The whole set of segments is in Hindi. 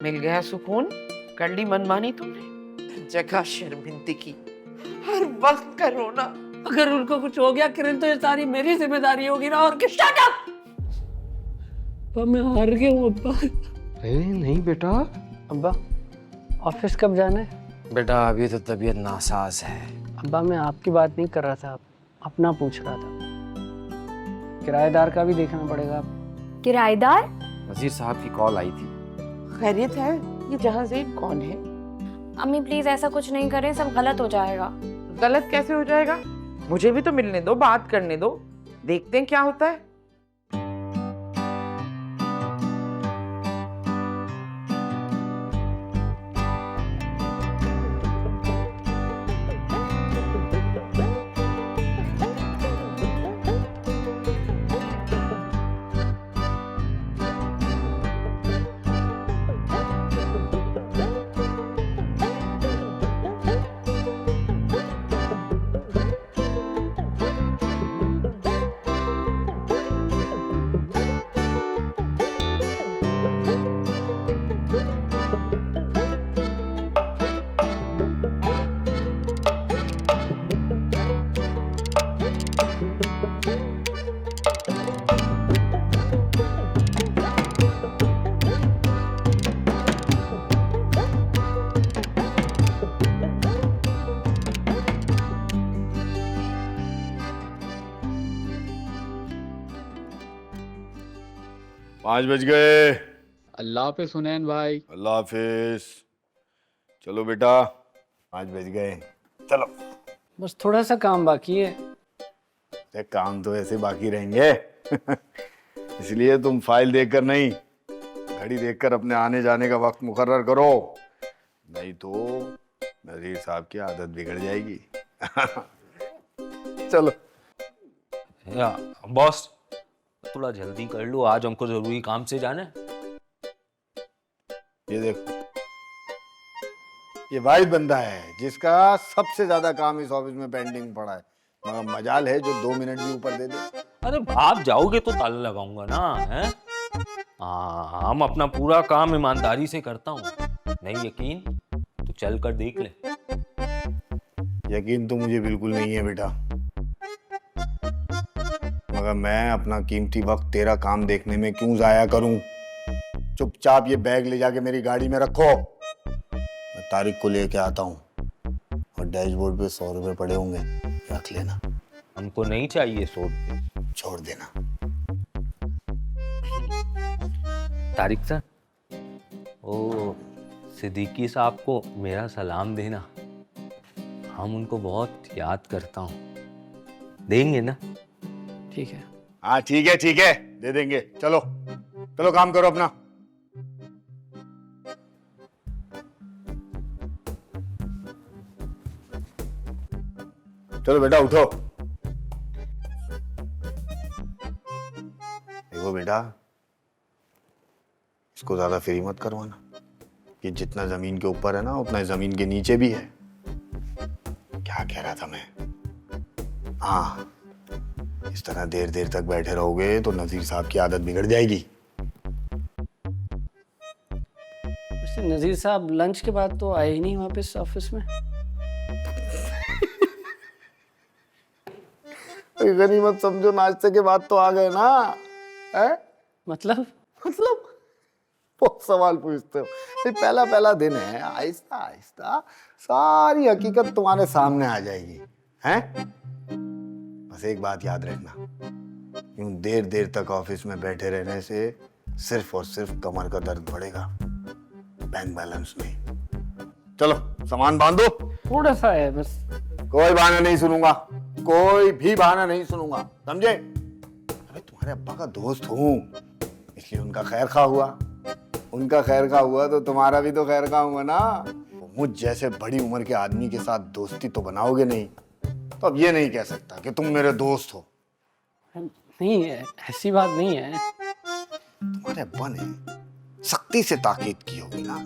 मिल गया सुकून? कर ली मनमानी तुमने? जगह शर्मिंदगी, हर वक्त करो ना। अगर उनको कुछ हो गया किरण तो ये सारी मेरी जिम्मेदारी होगी ना। और किस अब्बा मैं हार गया हूँ अब्बा। अरे नहीं बेटा। अब्बा ऑफिस कब जाना है? बेटा अभी तो तबीयत नासाज है। अब्बा मैं आपकी बात नहीं कर रहा था, अपना पूछ रहा था। किराएदार का भी देखना पड़ेगा। किराएदार? वजीर साहब की कॉल आई थी। खैरियत है? ये जहांज़ेब कौन है? अम्मी प्लीज ऐसा कुछ नहीं करें, सब गलत हो जाएगा। गलत कैसे हो जाएगा? मुझे भी तो मिलने दो, बात करने दो, देखते हैं क्या होता है। पाँच बज गए। अल्लाह हाफिज हुनैन भाई। अल्लाह हाफिज। चलो बेटा 5 बज गए, चलो। बस थोड़ा सा काम बाकी है। काम तो ऐसे बाकी रहेंगे इसलिए तुम फाइल देखकर नहीं, घड़ी देखकर अपने आने जाने का वक्त मुकर्रर करो, नहीं तो नजीर साहब की आदत बिगड़ जाएगी चलो। या बॉस थोड़ा जल्दी कर लो, आज हमको जरूरी काम से जाना है। ये देखो, ये वाहिद बंदा है जिसका सबसे ज्यादा काम इस ऑफिस में पेंडिंग पड़ा है, मगर मजाल है जो 2 मिनट भी ऊपर दे दे। अरे आप जाओगे तो ताला लगाऊंगा ना, है? हम अपना पूरा काम ईमानदारी से करता हूँ, नहीं यकीन तो चल कर देख ले। यकीन तो मुझे बिल्कुल नहीं है बेटा, मगर मैं अपना कीमती वक्त तेरा काम देखने में क्यों जाया करूं। चुपचाप ये बैग ले जाके मेरी गाड़ी में रखो, मैं तारिक को लेके आता हूं, और डैशबोर्ड पे 100 रुपए पड़े होंगे, रख लेना। हमको नहीं चाहिए 100 रुपये। छोड़ देना। तारिक सर, ओ सिद्दीकी साहब को मेरा सलाम देना, हम उनको बहुत याद करता हूँ। देंगे ना? ठीक है। हाँ ठीक है दे देंगे। चलो चलो काम करो अपना। चलो बेटा उठो। देखो बेटा, इसको ज्यादा फ्री मत करवाना, कि जितना जमीन के ऊपर है ना उतना जमीन के नीचे भी है। क्या कह रहा था मैं? हाँ, इस तरह देर देर तक बैठे रहोगे तो नजीर साहब की आदत बिगड़ जाएगी। वैसे नजीर साहब लंच के बाद तो आए ही नहीं वापस ऑफिस में। गनीमत समझो, नाश्ते के बाद तो आ गए ना। है? मतलब बहुत सवाल पूछते हो। ये पहला दिन है, आहिस्ता आहिस्ता सारी हकीकत तुम्हारे सामने आ जाएगी। हैं? बस एक बात याद रखना, यूं देर देर तक ऑफिस में बैठे रहने से सिर्फ और सिर्फ कमर का दर्द बढ़ेगा, बैंक बैलेंस नहीं। चलो सामान बांधो। थोड़ा सा है बस। कोई बहाना नहीं सुनूंगा, कोई भी बहाना नहीं सुनूंगा, समझे? अबे तुम्हारे अब्बा का दोस्त हूं, इसलिए उनका खैर खा हुआ। उनका खैर खा हुआ तो तुम्हारा भी तो खैर खा हुआ ना। मुझ जैसे बड़ी उम्र के आदमी के साथ दोस्ती तो बनाओगे नहीं, तो अब ये नहीं कह सकता कि तुम मेरे दोस्त हो। नहीं है, ऐसी बात नहीं है। तुम्हारे अब्बा ने सख्ती से ताकीद की होगी ना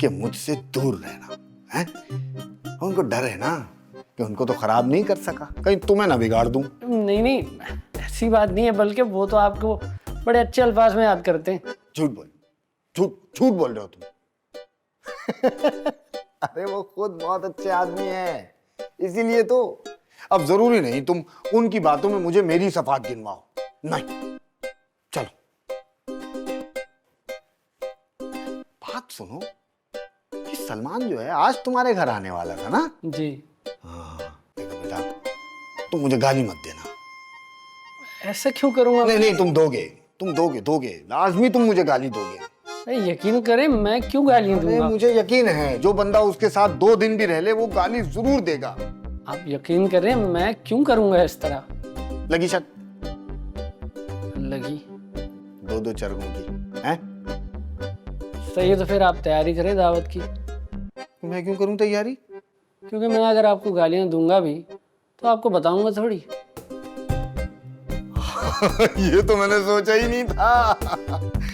कि मुझसे दूर रहना है। उनको डर है ना कि उनको तो खराब नहीं कर सका, कहीं तुम्हें ना बिगाड़ दूं। नहीं ऐसी बात नहीं है, बल्कि वो तो आपको बड़े अच्छे अल्फाज में याद करते हैं। झूठ बोल, झूठ झूठ बोल रहे हो तुम। अरे वो खुद बहुत अच्छे आदमी हैं, इसीलिए तो। अब जरूरी नहीं तुम उनकी बातों में मुझे मेरी सफात गिनवाओ, नहीं। चलो बात सुनो, कि सलमान जो है आज तुम्हारे घर आने वाला था ना? जी। हाँ, देखो बेटा, तुम मुझे गाली मत देना। ऐसा क्यों करूँगा? नहीं नहीं, तुम दोगे, लाजमी तुम मुझे गाली दोगे। अरे यकीन करें, मैं क्यों गालियाँ अरे दूंगा? मुझे यकीन है, जो बंदा उसके साथ 2 दिन भी रह ले वो गाली जरूर देगा। आप यकीन करें, मैं क्यों करूँगा इस तरह? लगी शक? लगी। 2 चरगों की हैं? सही है, तो फिर आप तैयारी करें दावत की। मैं क्यों करूं तैयारी? क्योंकि मैं अगर आपको गालियाँ दूंगा भी तो आपको बताऊंगा थोड़ी। ये तो मैंने सोचा ही नहीं था।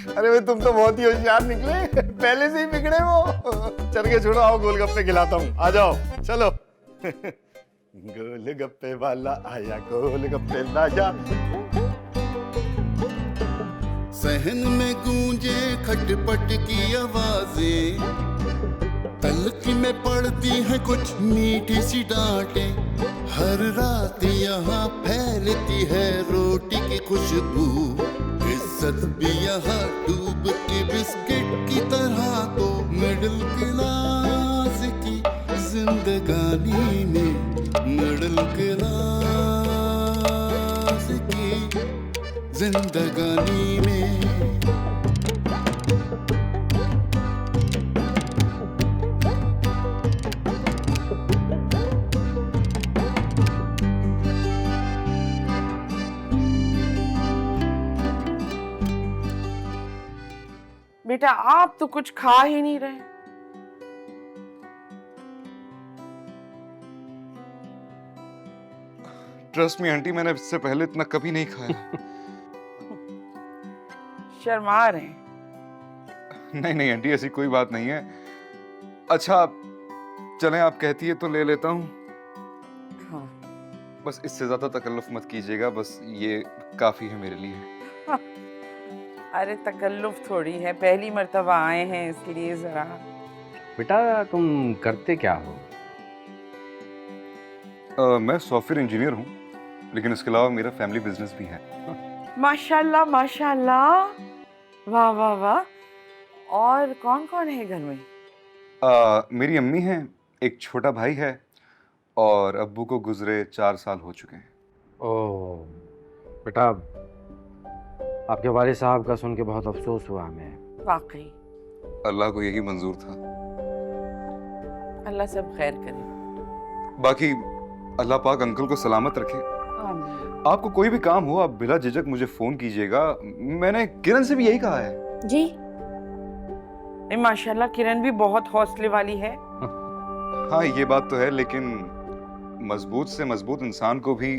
अरे भाई तुम तो बहुत ही होशियार निकले, पहले से ही बिगड़े हो। चरगे छोड़ो, आओ गोलगप्पे खिलाता हूँ, आ जाओ चलो। गोलगप्पे वाला आया, गोलगप्पे लाया। सहन में गूंजे खटपट की आवाजें, तलक में पड़ती है कुछ मीठी सी डांटें। हर रात यहाँ फैलती है रोटी की खुशबू, इज्जत भी यहाँ डूब के बिस्किट की तरह। तो मिडिल क्लास की जिंदगानी में, मिडिल क्लास की जिंदगानी में। बेटा आप तो कुछ खा ही नहीं रहे। ट्रस्ट मी आंटी, मैंने इससे पहले इतना कभी नहीं खाया। शर्मा रहे हैं। नहीं नहीं आंटी, ऐसी कोई बात नहीं है। अच्छा चलें, आप कहती है तो ले लेता हूँ। हाँ। बस इससे ज्यादा तकल्लुफ मत कीजिएगा, बस ये काफी है मेरे लिए। अरे तकल्लुफ थोड़ी है, पहली मर्तबा आए हैं इसलिए जरा। बेटा तुम करते क्या हो? मैं सॉफ्टवेयर इंजीनियर हूँ, लेकिन इसके अलावा मेरा फैमिली बिजनेस भी है। माशाल्लाह माशाल्लाह, वाह वाह वाह। और कौन कौन है घर में? मेरी अम्मी है, एक छोटा भाई है, और अब्बू को गुजरे 4 साल हो चुके हैं। ओह बेटा, आपके वालिद साहब का सुन के बहुत अफसोस हुआ हमें। वाकई अल्लाह को यही मंजूर था। अल्लाह सब खैर करे। बाकी अल्लाह पाक अंकल को सलामत रखे। आमीन। आपको कोई भी काम हो, आप बिला झिझक मुझे फोन कीजिएगा। मैंने किरण से भी यही कहा है। जी। नहीं माशाल्लाह, किरण भी बहुत हौसले वाली है। हाँ ये बात तो है, लेकिन मजबूत से मजबूत इंसान को भी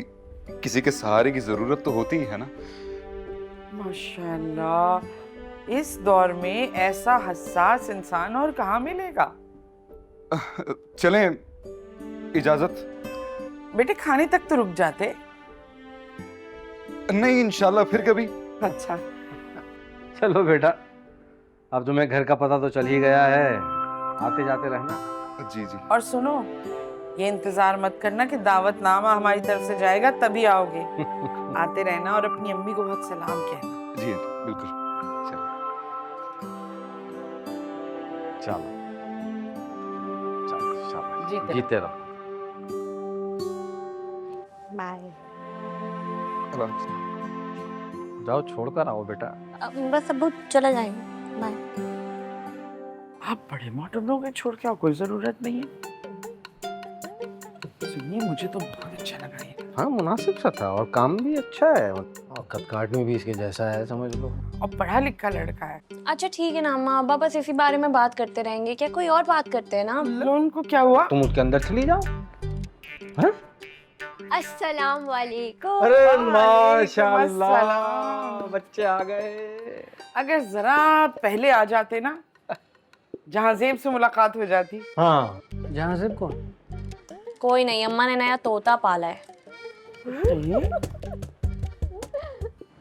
किसी के सहारे की जरूरत तो होती ही है ना। माशाल्लाह, इस दौर में ऐसा हसास इंसान और कहाँ मिलेगा। चलें, इजाजत? बेटे खाने तक तो रुक जाते। नहीं इंशाल्लाह फिर कभी। अच्छा चलो बेटा, अब तुम्हें घर का पता तो चल ही गया है, आते जाते रहना। जी जी। और सुनो, ये इंतजार मत करना कि दावतनामा हमारी तरफ से जाएगा तभी आओगे। आते रहना और अपनी अम्मी को बहुत सलाम कहना। जी बिल्कुल। चलो चलो शाबाश, जीते जीते रहो। बाय। जाओ छोड़कर आओ बेटा। बस अब चला जाएंगे। बाय। आप बड़े मॉडर्न लोग हैं, छोड़ के आओ, कोई जरूरत नहीं है। सुनिए, मुझे तो बहुत अच्छा लगा ये। हाँ मुनासिब सा था और काम भी अच्छा है, और कद काट में भी इसके जैसा है, समझ लो। और पढ़ा लिखा लड़का है। अच्छा ठीक है ना अम्मा, अब्बा बस इसी बारे में बात करते रहेंगे क्या? कोई और बात करते हैं ना। लोन को क्या हुआ? तुम उसके अंदर चली जाओ। हाँ? अस्सलाम वालेकुम। अरे माशाल्लाह, बच्चे आ गए। अगर जरा पहले आ जाते ना, जहाँ जेब से मुलाकात हो जाती। हाँ, जहाँ से कौन? कोई नहीं, अम्मा ने नया तोता पाला है।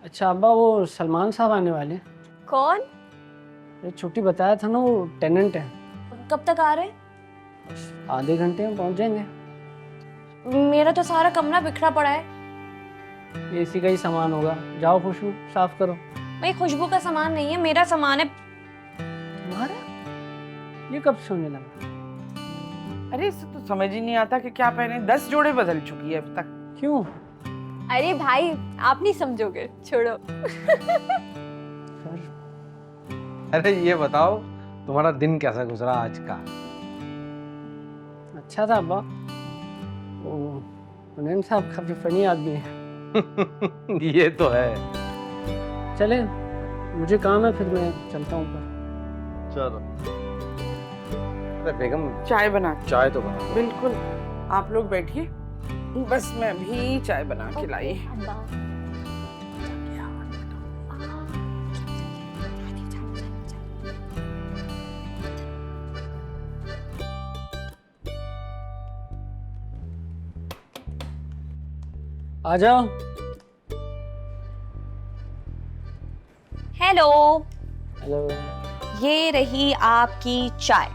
अच्छा अब्बा, वो सलमान साहब आने वाले हैं। कौन? ये छुट्टी बताया था ना, वो टेनेंट है। कब तक आ रहे आधे घंटे में पहुंच जाएंगे। हैं? मेरा तो सारा कमरा बिखरा पड़ा है। एसी का ही सामान होगा, जाओ खुशबू साफ करो। भाई खुशबू का सामान नहीं है, मेरा सामान है। तुम्हारा ये कब सोने लगा? अरे इसे तो समझ ही नहीं आता कि क्या पहने, 10 जोड़े बदल चुकी है अब तक। क्यों? अरे भाई आप नहीं समझोगे, छोड़ो। फिर अरे ये बताओ तुम्हारा दिन कैसा गुजरा आज का? अच्छा था अब्बा। वो हुनैन साहब काफी फनी आदमी है। ये तो है। चले, मुझे काम है, फिर मैं चलता हूँ ऊपर। चलो। अरे बेगम चाय बना। चाय तो बना। बिल्कुल, आप लोग बैठिए, बस मैं भी चाय बना के लाई। आ जाओ। Hello, hello. ये रही आपकी चाय।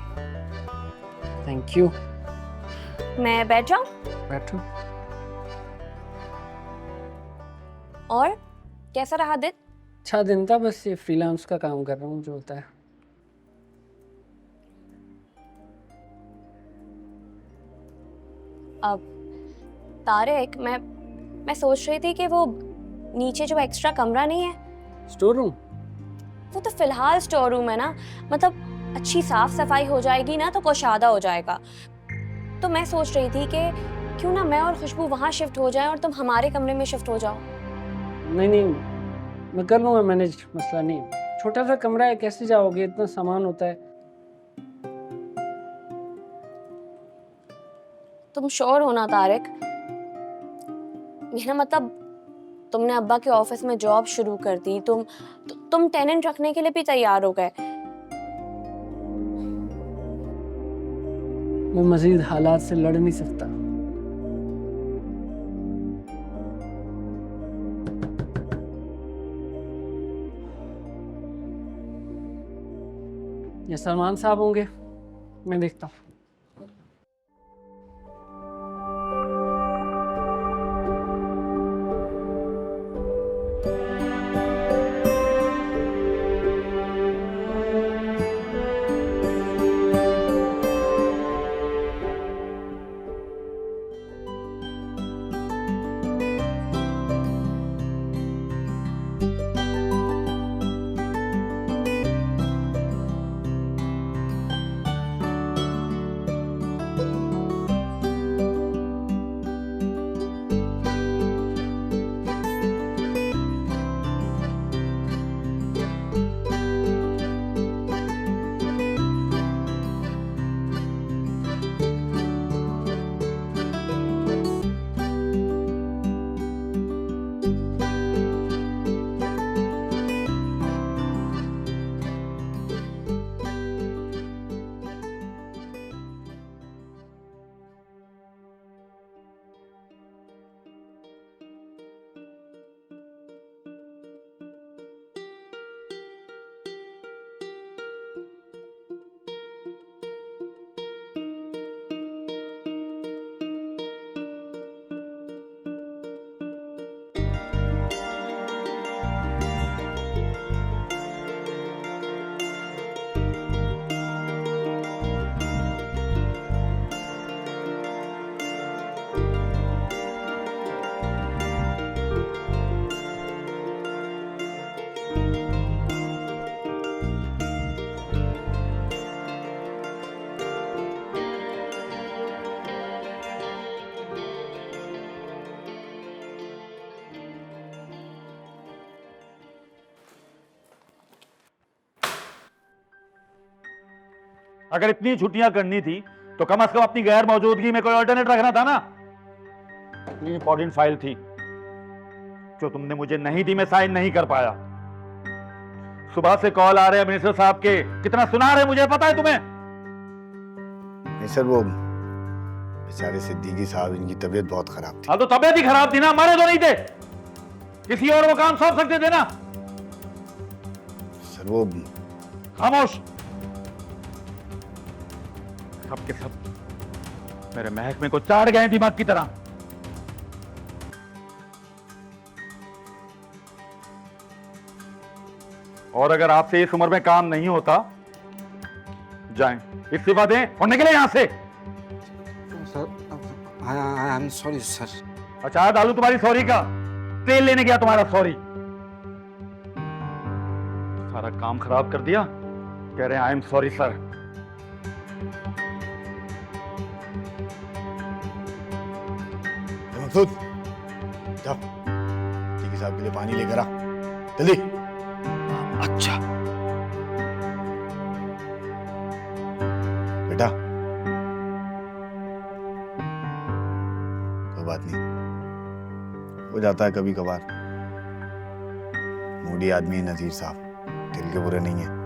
Thank you. मैं बैठ जाऊं? बैठो। और कैसा रहा दिन? अच्छा दिन था, बस ये फ्रीलांस का काम कर रहा हूँ जो होता है। अब तारिक, मैं सोच रही थी कि वो नीचे जो एक्स्ट्रा कमरा नहीं है, स्टोर रूम? वो तो फिलहाल स्टोर रूम है ना, मतलब अच्छी साफ सफाई हो जाएगी ना तो कुशादा हो जाएगा। तो मैं सोच रही थी कि क्यों ना मैं और खुशबू वहाँ शिफ्ट हो जाएं और तुम हमारे कमरे में शिफ्ट हो जाओ। नहीं नहीं, मैं कर लूँगा मैनेज, मसला नहीं। छोटा सा कमरा है, कैसे जाओगे? इतना सामान होता है। तुम श्योर हो ना तारिक? मेरा मतलब तुमने अब्बा के ऑफिस में जॉब शुरू कर दी, तुम टेनेंट रखने के लिए भी तैयार हो गए। मैं मजीद हालात से लड़ नहीं सकता। ये सलमान साहब होंगे, मैं देखता हूँ। अगर इतनी छुट्टियां करनी थी तो कम से कम अपनी गैर मौजूदगी में कोई ऑल्टरनेट रखना था ना। इतनी इंपॉर्टेंट फाइल थी जो तुमने मुझे नहीं दी, मैं साइन नहीं कर पाया। सुबह से कॉल आ रहे हैं मिनिस्टर साहब के, कितना सुना रहे मुझे पता है तुम्हें? नहीं सर, वो बेचारे सिद्दीकी साहब, इनकी तबीयत बहुत खराब थी। हाँ तो तबीयत ही खराब थी ना, मरे तो नहीं थे, किसी और वो काम सौंप सकते थे ना। सर वो खामोश। सब के सब मेरे महकमे को चाट गए दिमाग की तरह। और अगर आपसे इस उम्र में काम नहीं होता, जाएं, इस्तीफा दें और निकले यहां से। Sir I am sorry sir. अच्छा दालू तुम्हारी सॉरी का, तेल लेने गया तुम्हारा सॉरी। सारा काम खराब कर दिया, कह रहे हैं आई एम सॉरी सर। मकसूद जाओ, टीकी साहब के लिए पानी लेकर आ, जल्दी। अच्छा बेटा कोई बात नहीं, हो जाता है कभी कभार। मूडी आदमी है नजीर साहब, दिल के बुरे नहीं है।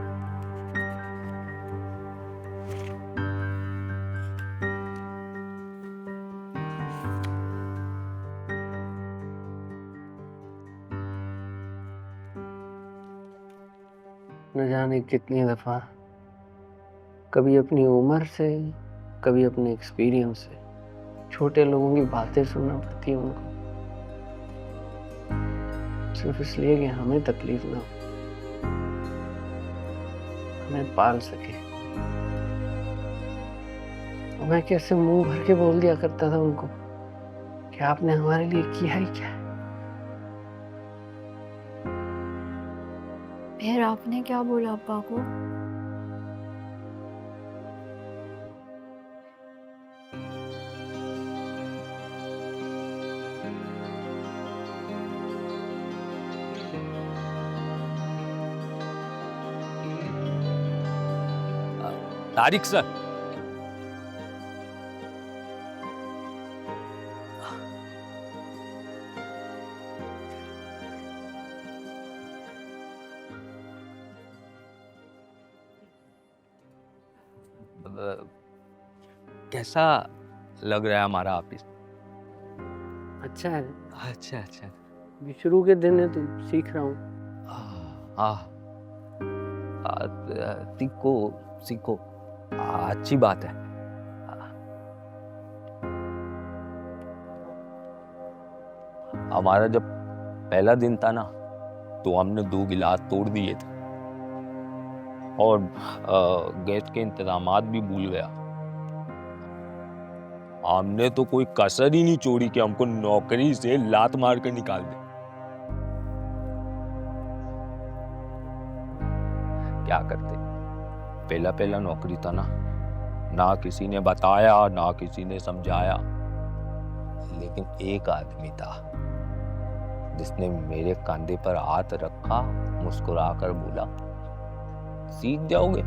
न जाने कितनी दफा कभी अपनी उम्र से, कभी अपने एक्सपीरियंस से छोटे लोगों की बातें सुनना पड़ती है उनको, सिर्फ इसलिए कि हमें तकलीफ ना हो, हमें पाल सके। और मैं कैसे मुंह भर के बोल दिया करता था उनको कि आपने हमारे लिए किया ही क्या है। फिर आपने क्या बोला अब्बा को? तारिक सर, कैसा लग रहा है हमारा ऑफिस? अच्छा है, अच्छा अच्छा। अभी शुरू के दिन है तो सीख रहा हूँ। सीखो सीखो, अच्छी बात है। हमारा जब पहला दिन था ना, तो हमने 2 गिलास तोड़ दिए थे और गैस के इंतजामात भी भूल गया। हमने तो कोई कसर ही नहीं छोड़ी कि हमको नौकरी से लात मार कर निकाल दे। क्या करते, पहला पहला नौकरी था ना किसी ने बताया ना किसी ने समझाया, लेकिन एक आदमी था जिसने मेरे कंधे पर हाथ रखा, मुस्कुराकर बोला, सीख जाओगे,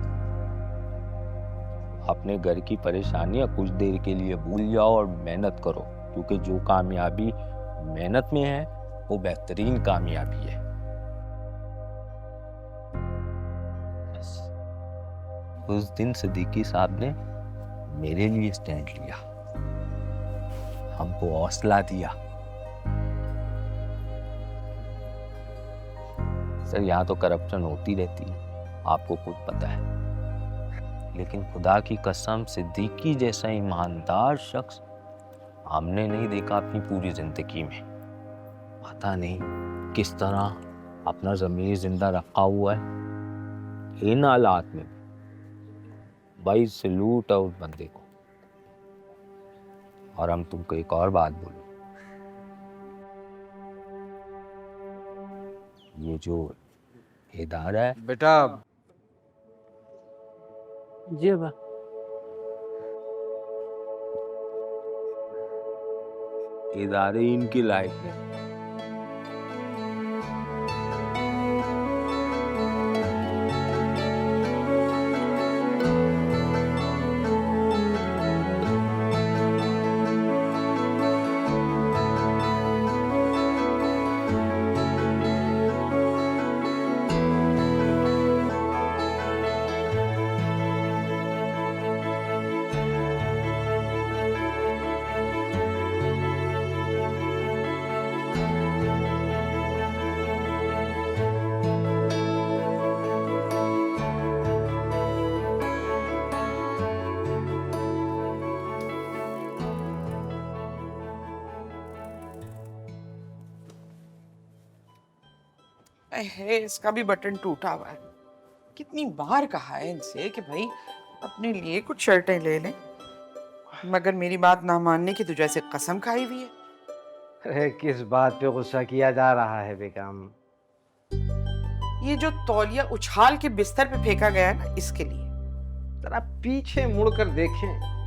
अपने घर की परेशानियां कुछ देर के लिए भूल जाओ और मेहनत करो, क्योंकि जो कामयाबी मेहनत में है वो बेहतरीन कामयाबी है। उस दिन सिद्दीकी साहब ने मेरे लिए स्टैंड लिया, हमको हौसला दिया। सर, यहाँ तो करप्शन होती रहती है, आपको खुद पता है, लेकिन खुदा की कसम सिद्दीकी जैसा ईमानदार शख्स हमने नहीं देखा अपनी पूरी जिंदगी में। पता नहीं किस तरह अपना ज़मीर जिंदा रखा हुआ है इन हालात में। भाई सैल्यूट है उस बंदे को। और हम तुमको एक और बात बोलूं, ये जो इदारा है बेटा, जी अब्बा, इदारे इनकी लायक है। है, इसका भी बटन टूटा हुआ है। कितनी बार कहा है इनसे कि भाई अपने लिए कुछ शर्टें ले लें, मगर मेरी बात ना मानने की तो जैसे कसम खाई हुई है। अरे किस बात पे गुस्सा किया जा रहा है बेगम? ये जो तौलिया उछाल के बिस्तर पे फेंका गया है ना, इसके लिए। जरा पीछे मुड़कर देखें।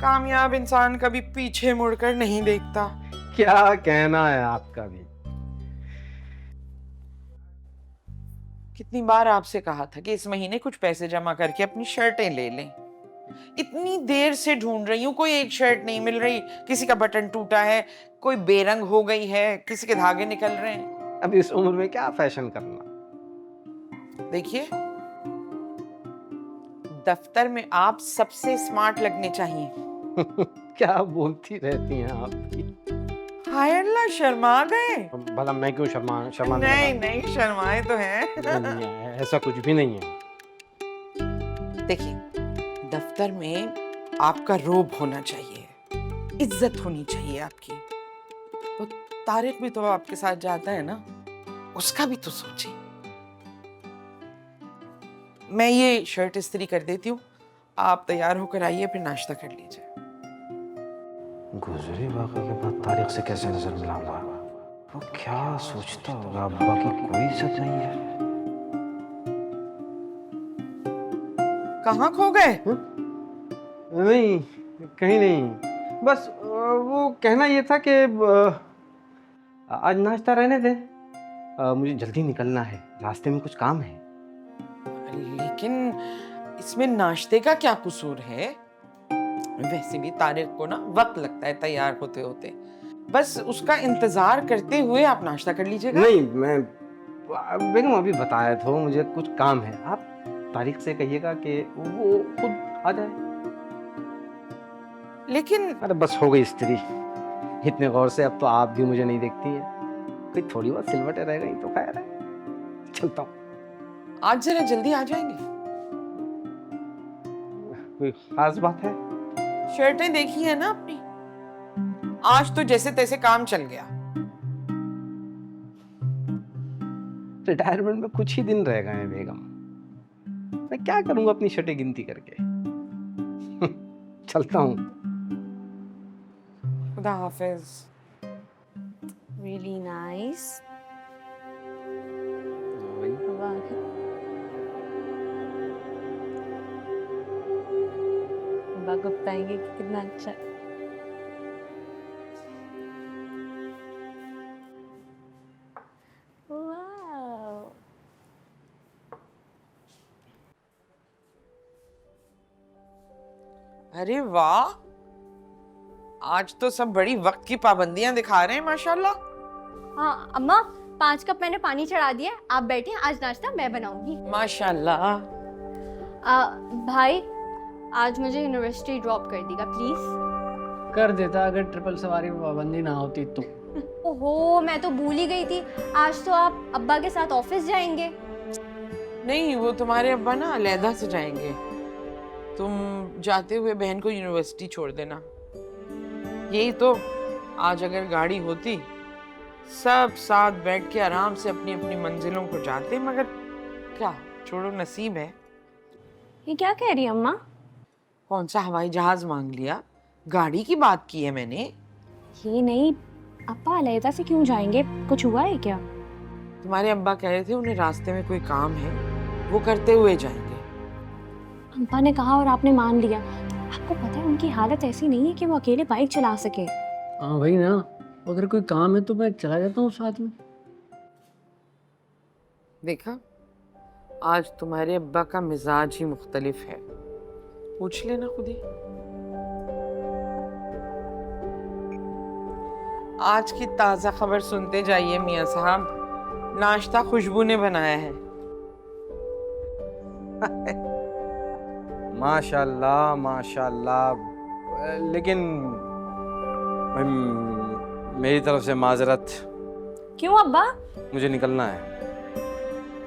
कामयाब इंसान कभी पीछे मुड़कर नहीं देखता। क्या कहना है आपका भी? कितनी बार आपसे कहा था कि इस महीने कुछ पैसे जमा करके अपनी शर्टें ले लें। इतनी देर से ढूंढ रही हूँ, कोई एक शर्ट नहीं मिल रही। किसी का बटन टूटा है, कोई बेरंग हो गई है, किसी के धागे निकल रहे हैं। अब इस उम्र में क्या फैशन करना? देखिए, दफ्तर में आप सबसे स्मार्ट लगने चाहिए। क्या बोलती रहती हैं आप? हाय अल्लाह, शर्मा गए? भला मैं क्यों शर्मा नहीं नहीं, शर्माए तो हैं। नहीं, ऐसा कुछ भी नहीं है। देखिए, दफ्तर में आपका रोब होना चाहिए, इज्जत होनी चाहिए आपकी। तो तारिक भी तो आपके साथ जाता है ना, उसका भी तो सोचिए। मैं ये शर्ट इस्त्री कर देती हूँ, आप तैयार होकर आइए, फिर नाश्ता कर लीजिए। गुजरे वाक़े के बाद तारिक से कैसे नजर मिलाऊंगा? वो क्या सोचता होगा? अब्बा की कोई इज्जत नहीं है। कहाँ खो गए? नहीं, कहीं नहीं। बस वो कहना ये था कि आज नाश्ता रहने दे, मुझे जल्दी निकलना है, रास्ते में कुछ काम है। लेकिन इसमें नाश्ते का क्या कसूर है? वैसे भी तारिक को ना वक्त लगता है तैयार होते होते, बस उसका इंतजार करते हुए आप नाश्ता कर लीजिएगा। नहीं, मैं बेगम अभी बताया था, मुझे कुछ काम है। आप तारिक से कहिएगा कि वो खुद आ जाए। लेकिन अरे बस हो गई स्त्री, इतने गौर से अब तो आप भी मुझे नहीं देखती हैं। कोई थोड़ी बहुत सिलवटें रह गई तो खैर है, चलता हूँ। आज जरा जल्दी आ जाएंगे? कोई खास बात है? शर्टें देखी है ना अपनी, आज तो जैसे तैसे काम चल गया। रिटायरमेंट में कुछ ही दिन रह गए हैं बेगम, मैं क्या करूंगा अपनी शर्टें गिनती करके। चलता हूँ। खुदा हाफिज। Really nice. अब्बा को बताएंगे कि कितना अच्छा। वाह। अरे वाह, आज तो सब बड़ी वक्त की पाबंदियां दिखा रहे हैं माशाल्लाह। हाँ अम्मा, 5 कप मैंने पानी चढ़ा दिया, आप बैठे, आज नाश्ता मैं बनाऊंगी। माशाल्लाह। भाई, आज मुझे यूनिवर्सिटी ड्रॉप कर देगा प्लीज। कर देता अगर ट्रिपल सवारी में पाबंदी ना होती तो। ओहो, मैं तो भूल ही गई थी, आज तो आप अब्बा के साथ ऑफिस जाएंगे। नहीं, वो तुम्हारे अब्बा ना अलहदा से जाएंगे, तुम जाते हुए बहन को यूनिवर्सिटी छोड़ देना। यही तो, आज अगर गाड़ी होती सब साथ बैठ के आराम से अपनी अपनी मंजिलों को जाते, मगर क्या छोड़ो, नसीब है। ये क्या कह रही है अम्मा? कौन सा हवाई जहाज मांग लिया? गाड़ी की बात की है मैंने। ये नहीं, अब्बा अलहदा से क्यों जाएंगे? कुछ हुआ है क्या? तुम्हारे अब्बा कह रहे थे उन्हें रास्ते में कोई काम है, वो करते हुए जाएंगे। अब्बा ने कहा और आपने मान लिया। आपको पता है उनकी हालत ऐसी नहीं है कि वो अकेले बाइक चला सके। हाँ भाई ना, अगर कोई काम है तो मैं चला जाता हूँ साथ में। देखा, आज तुम्हारे अब्बा का मिजाज ही मुख्तलिफ है, पूछ लेना खुद ही। आज की ताजा खबर सुनते जाइए मियां साहब, नाश्ता खुशबू ने बनाया है। माशाल्लाह माशाल्लाह। लेकिन मेरी तरफ से माजरत। क्यों अब्बा? मुझे निकलना है।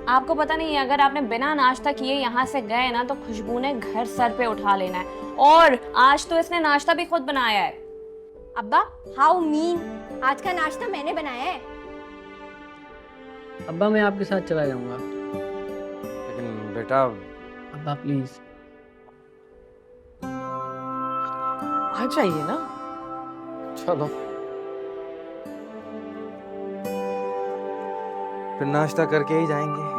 आपको पता नहीं है, अगर आपने बिना नाश्ता किए यहाँ से गए ना तो खुशबू ने घर सर पे उठा लेना है, और आज तो इसने नाश्ता भी खुद बनाया है। अब्बा, हाउ मीन, आज का नाश्ता मैंने बनाया है। अब्बा मैं आपके साथ चला जाऊंगा। लेकिन बेटा, अब्बा प्लीज। आ जाइए ना। चलो फिर नाश्ता करके ही जाएंगे।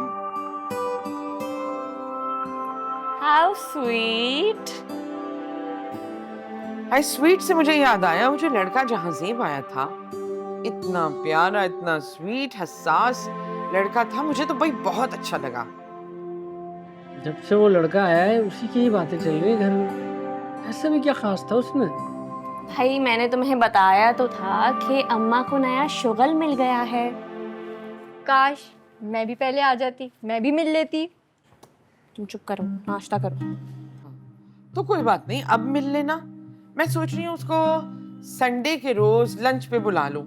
How sweet. आई स्वीट से मुझे याद आया, वो जो लड़का जहाज़ेब आया था, इतना प्यारा, इतना स्वीट, हसास लड़का था, मुझे तो भाई बहुत अच्छा लगा। जब से वो लड़का आया है उसी की ही बातें चल रही है घर में। ऐसा भी क्या खास था उसमें? भाई मैंने तुम्हें बताया तो था कि अम्मा को नया शुगल मिल गया है। काश मैं भी पहले आ जाती, मैं भी मिल लेती। तुम चुप करो, नाश्ता करो। तो कोई बात नहीं, अब मिल लेना। मैं सोच रही हूँ उसको संडे के रोज लंच पे बुला लूं।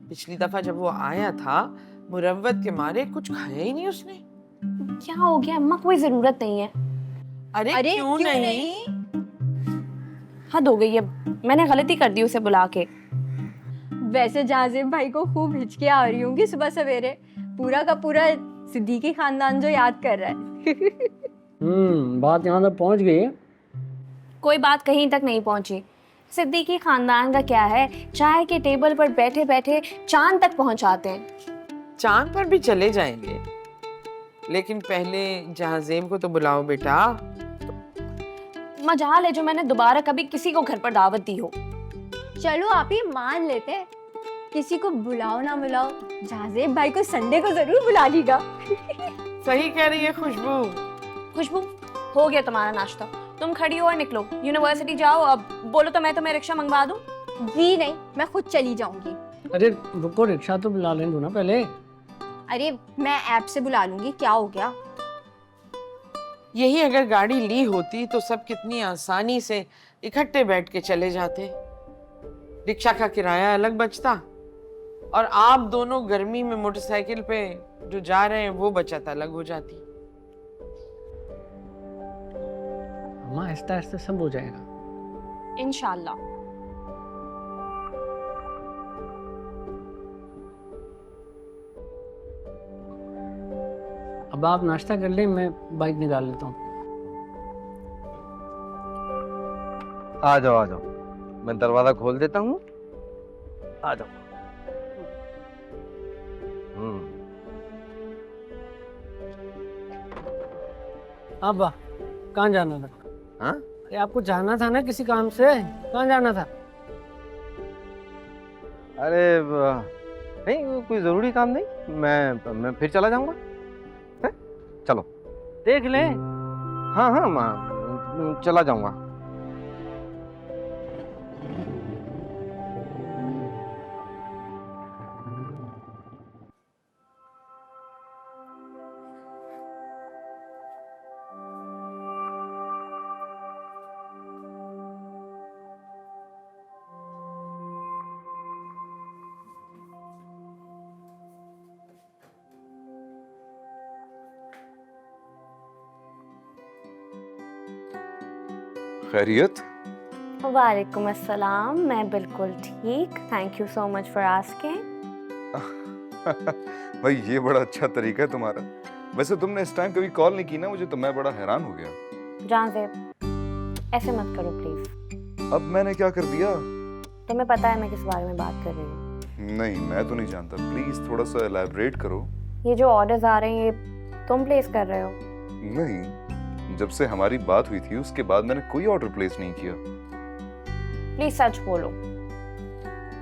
पिछली दफा जब वो आया था, मुरव्वत के मारे कुछ खाया ही नहीं उसने। क्या हो गया अम्मा, कोई जरूरत नहीं है। अरे क्यों नहीं? हद हो गई अब, मैंने गलती कर दी उसे बुला के। वैसे जहाज़ेब भाई को खूब हिचके आ रही होंगी सुबह सवेरे, पूरा का पूरा सिद्दीकी खानदान जो याद कर रहा है। बात यहाँ तक पहुँच गई है। कोई बात कहीं तक नहीं पहुंची। सिद्दीकी खानदान का क्या है, चाय के टेबल पर बैठे बैठे चांद तक पहुंचाते हैं। चांद पर भी चले जाएंगे, लेकिन पहले जहाज़ेब को तो बुलाओ बेटा। मजाल है जो मैंने दोबारा कभी किसी को घर पर दावत दी हो। चलो आप ही मान लेते हैं, किसी को बुलाओ ना बुलाओ, जहाज़ेब भाई को संडे को जरूर बुला लीगा। सही कह रही है खुशबू। खुशबू, हो गया तुम्हारा नाश्ता, तुम खड़ी हो और निकलो, यूनिवर्सिटी जाओ। अब बोलो तो मैं तुम्हें रिक्शा मंगवा दूं। जी नहीं, मैं खुद चली जाऊंगी। अरे रुको, रिक्शा तो बुला लें दो ना पहले। अरे मैं ऐप से बुला लूंगी, क्या हो गया। यही अगर गाड़ी ली होती तो सब कितनी आसानी से इकट्ठे बैठ के चले जाते। रिक्शा का किराया अलग बचता, और आप दोनों गर्मी में मोटरसाइकिल पे जो जा रहे हैं वो बचत अलग हो जाती। अम्मा आहिस्ता आहिस्ता सब हो जाएगा। इंशाल्लाह। अब आप नाश्ता कर लें, मैं बाइक निकाल लेता हूँ। आ जाओ आ जाओ, मैं दरवाजा खोल देता हूँ। आ जाओ। अब्बा कहाँ जाना था? हाँ? अरे आपको जाना था ना किसी काम से, कहाँ जाना था? अरे नहीं, वो कोई जरूरी काम नहीं, मैं फिर चला जाऊंगा। चलो देख ले। हाँ हाँ, मैं चला जाऊंगा। खैरियत? वालेकुम अस्सलाम, मैं बिल्कुल ठीक, thank you so much for asking. भाई ये बड़ा अच्छा तरीका है तुम्हारा। वैसे तुमने इस टाइम कभी कॉल नहीं की ना मुझे, तो मैं बड़ा हैरान हो गया। जहाज़ेब ऐसे मत करो प्लीज। अब मैंने क्या कर दिया? तुम्हें पता है मैं किस बारे में बात कर रही हूँ? नहीं, मैं तो नहीं जानता, प्लीज थोड़ा सा एलैबोरेट करो। ये जो ऑर्डर्स आ रहे हैं ये तुम प्लेस कर रहे हो? नहीं, जब से हमारी बात हुई थी उसके बाद मैंने कोई ऑर्डर प्लेस नहीं किया। प्लीज सच बोलो।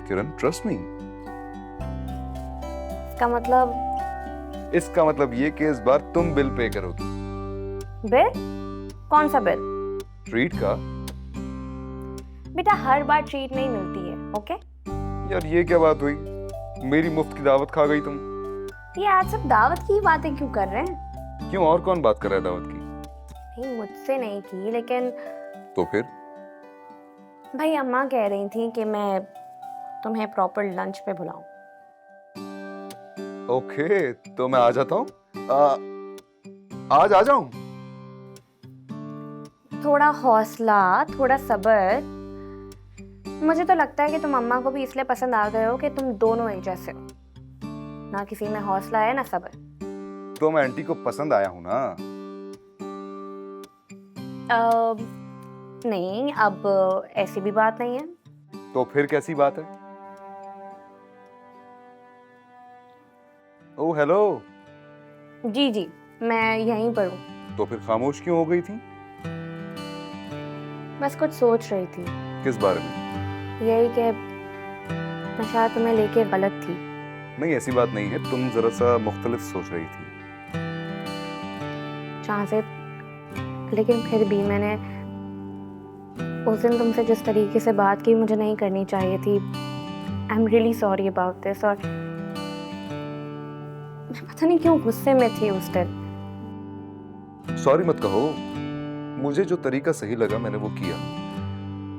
किरण, ट्रस्ट मी। इसका मतलब ये कि इस बार तुम बिल पे करोगी। बिल? कौन सा बिल? ट्रीट का। बेटा हर बार ट्रीट नहीं मिलती है, ओके? यार ये क्या बात हुई, मेरी मुफ्त की दावत खा गई तुम। ये आज सब दावत की बातें क्यों कर रहे हैं? क्यों, और कौन बात कर रहा है दावत की? नहीं मुझसे नहीं की, लेकिन तो फिर? भाई अम्मा कह रही थी कि मैं तुम्हें प्रॉपर लंच पे बुलाऊं। ओके, तो मैं आ जाता हूँ। आज आ जाऊं? थोड़ा हौसला, थोड़ा सब्र। मुझे तो लगता है कि तुम अम्मा को भी इसलिए पसंद आ गए हो कि तुम दोनों एक जैसे हो। ना किसी में हौसला है ना सब्र। तो मैं आंटी को पसंद आया हूं ना। नहीं, अब ऐसी भी बात नहीं है। तो फिर कैसी बात है? ओ हेलो। जी जी, मैं यहीं पर हूँ। तो फिर खामोश क्यों हो गई थी? बस कुछ सोच रही थी। किस बारे में? यही कि मैं शायद तुम्हें लेके गलत थी। नहीं, ऐसी बात नहीं है, तुम जरा सा मुख्तलिफ सोच रही थी। शाहज़ेब, लेकिन फिर भी मैंने उस दिन तुमसे जिस तरीके से बात की मुझे नहीं करनी चाहिए थी। I am really sorry about this. और मैं पता नहीं क्यों गुस्से में थी उस दिन। सॉरी मत कहो, मुझे जो तरीका सही लगा मैंने वो किया।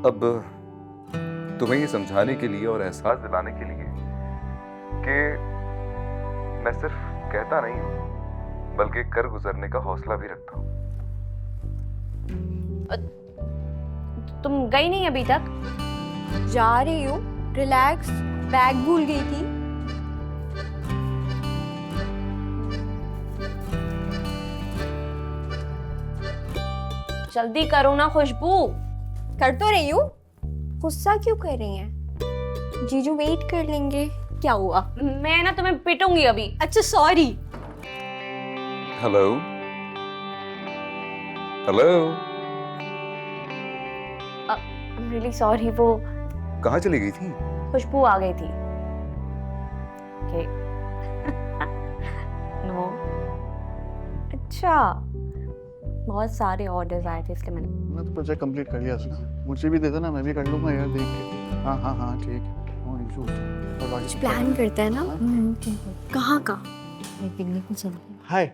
अब तुम्हें ये समझाने के लिए और एहसास दिलाने के लिए कि मैं सिर्फ कहता नहीं हूं बल्कि कर गुजरने का हौसला भी रखता हूं। तुम गई नहीं अभी तक? जा रही हूँ, रिलैक्स, बैग भूल गई थी। जल्दी करो ना खुशबू। कर तो रही हूँ। गुस्सा क्यों कर रही हैं? जीजू वेट कर लेंगे। क्या हुआ? मैं ना तुम्हें पिटूंगी अभी। अच्छा sorry. Hello hello. I am really sorry. वो कहाँ चली गई थी? खुशबू आ गई थी। नो। अच्छा, बहुत सारे ऑर्डर्स आए थे इसलिए मैंने तो प्रोजेक्ट कंप्लीट कर लिया था। मुझे भी दे देना, मैं भी कर लूंगा यार देख के। हाँ हाँ हाँ ठीक है। No issue. और बाकी प्लान करते हैं ना। कहाँ का? पिकनिक में चलते हैं। हाय।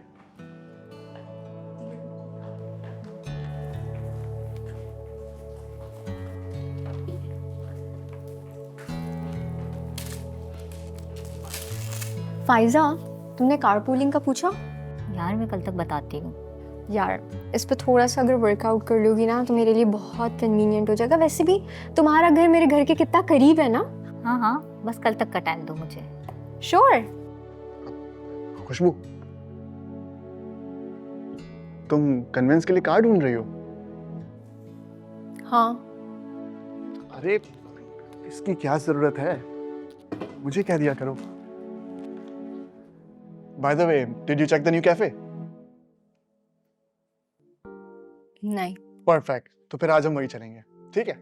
फाइजा, तुमने कारपूलिंग का पूछा? यार मैं कल तक बताती हूँ। यार इस पे थोड़ा सा अगर वर्कआउट कर लोगी ना तो मेरे लिए बहुत कन्वीनियंट हो जाएगा। वैसे भी तुम्हारा घर मेरे घर के कितना करीब है ना। हाँ हाँ, बस कल तक का टाइम दो मुझे। श्योर। खुशबू, तुम कन्वेंस के लिए कार ढूंढ रही हो? हाँ। अरे इसकी क्या जरूरत है, मुझे कह दिया करो। By the way, did you check the new cafe? नहीं। परफेक्ट, तो फिर आज हम वही चलेंगे, ठीक है?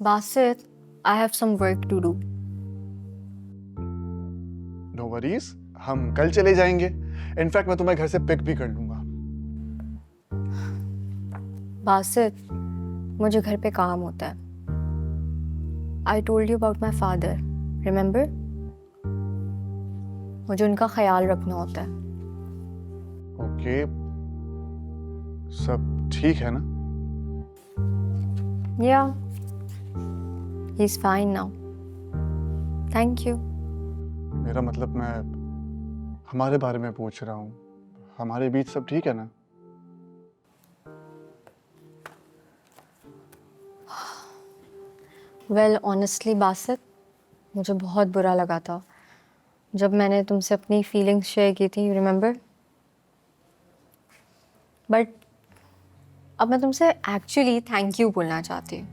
Basit, I have some work to do. No worries, हम कल चले जाएंगे। इनफैक्ट मैं तुम्हें घर से पिक भी कर लूंगा। बासित, मुझे घर पे काम होता है। I told you about my father, remember? मुझे उनका ख्याल रखना होता है। ओके, सब ठीक है ना? Yeah, he's fine now. Thank you. मेरा मतलब मैं हमारे बारे में पूछ रहा हूँ। हमारे बीच सब ठीक है ना? Well, honestly, बासित, मुझे बहुत बुरा लगा था जब मैंने तुमसे अपनी फीलिंग्स शेयर की थी, रिमेंबर? बट अब मैं तुमसे एक्चुअली थैंक यू बोलना चाहती हूँ।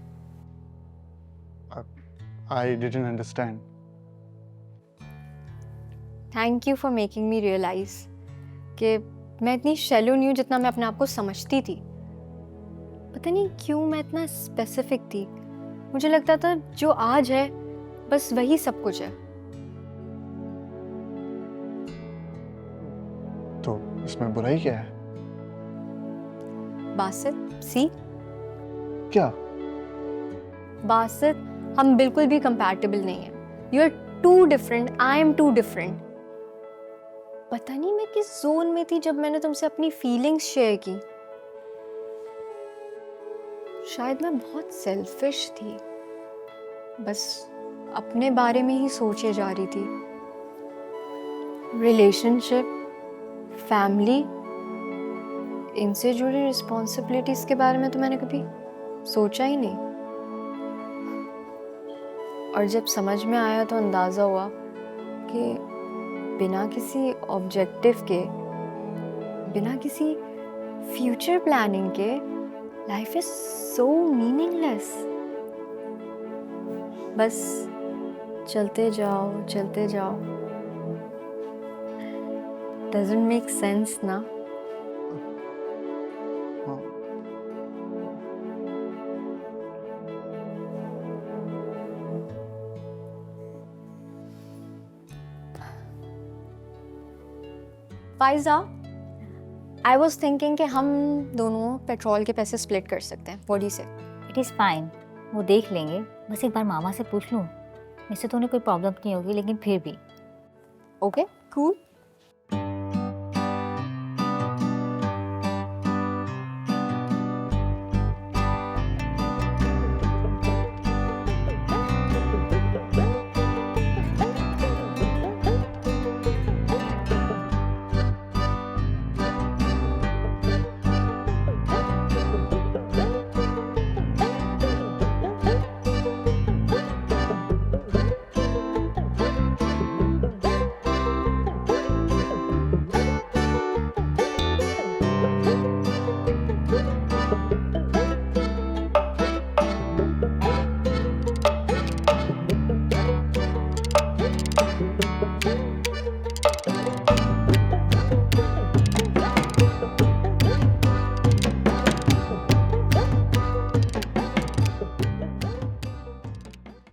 I didn't understand. Thank you for making me realize कि मैं इतनी शैलो नहीं हूँ जितना मैं अपने आप को समझती थी। पता नहीं क्यों मैं इतना स्पेसिफिक थी। मुझे लगता था जो आज है बस वही सब कुछ है। तो इसमें बुराई क्या है? बासित, सी क्या? बासित, हम बिल्कुल भी कंपैटिबल नहीं है। You are too different, I am too different. पता नहीं मैं किस जोन में थी जब मैंने तुमसे अपनी फीलिंग्स शेयर की। शायद मैं बहुत सेल्फिश थी, बस अपने बारे में ही सोचे जा रही थी। रिलेशनशिप, फैमिली, इनसे जुड़ी रिस्पॉन्सिबिलिटीज के बारे में तो मैंने कभी सोचा ही नहीं। और जब समझ में आया तो अंदाज़ा हुआ कि बिना किसी ऑब्जेक्टिव के, बिना किसी फ्यूचर प्लानिंग के, लाइफ इज सो मीनिंगलेस। बस चलते जाओ। डजंट मेक सेंस ना? हाँ फाइजा, आई वॉज थिंकिंग कि हम दोनों पेट्रोल के पैसे स्प्लिट कर सकते हैं। व्हाट डू यू से? इट इज़ फाइन, वो देख लेंगे। बस एक बार मामा से पूछ लूँ, वैसे तो उन्हें कोई प्रॉब्लम नहीं होगी, लेकिन फिर भी। Okay, cool.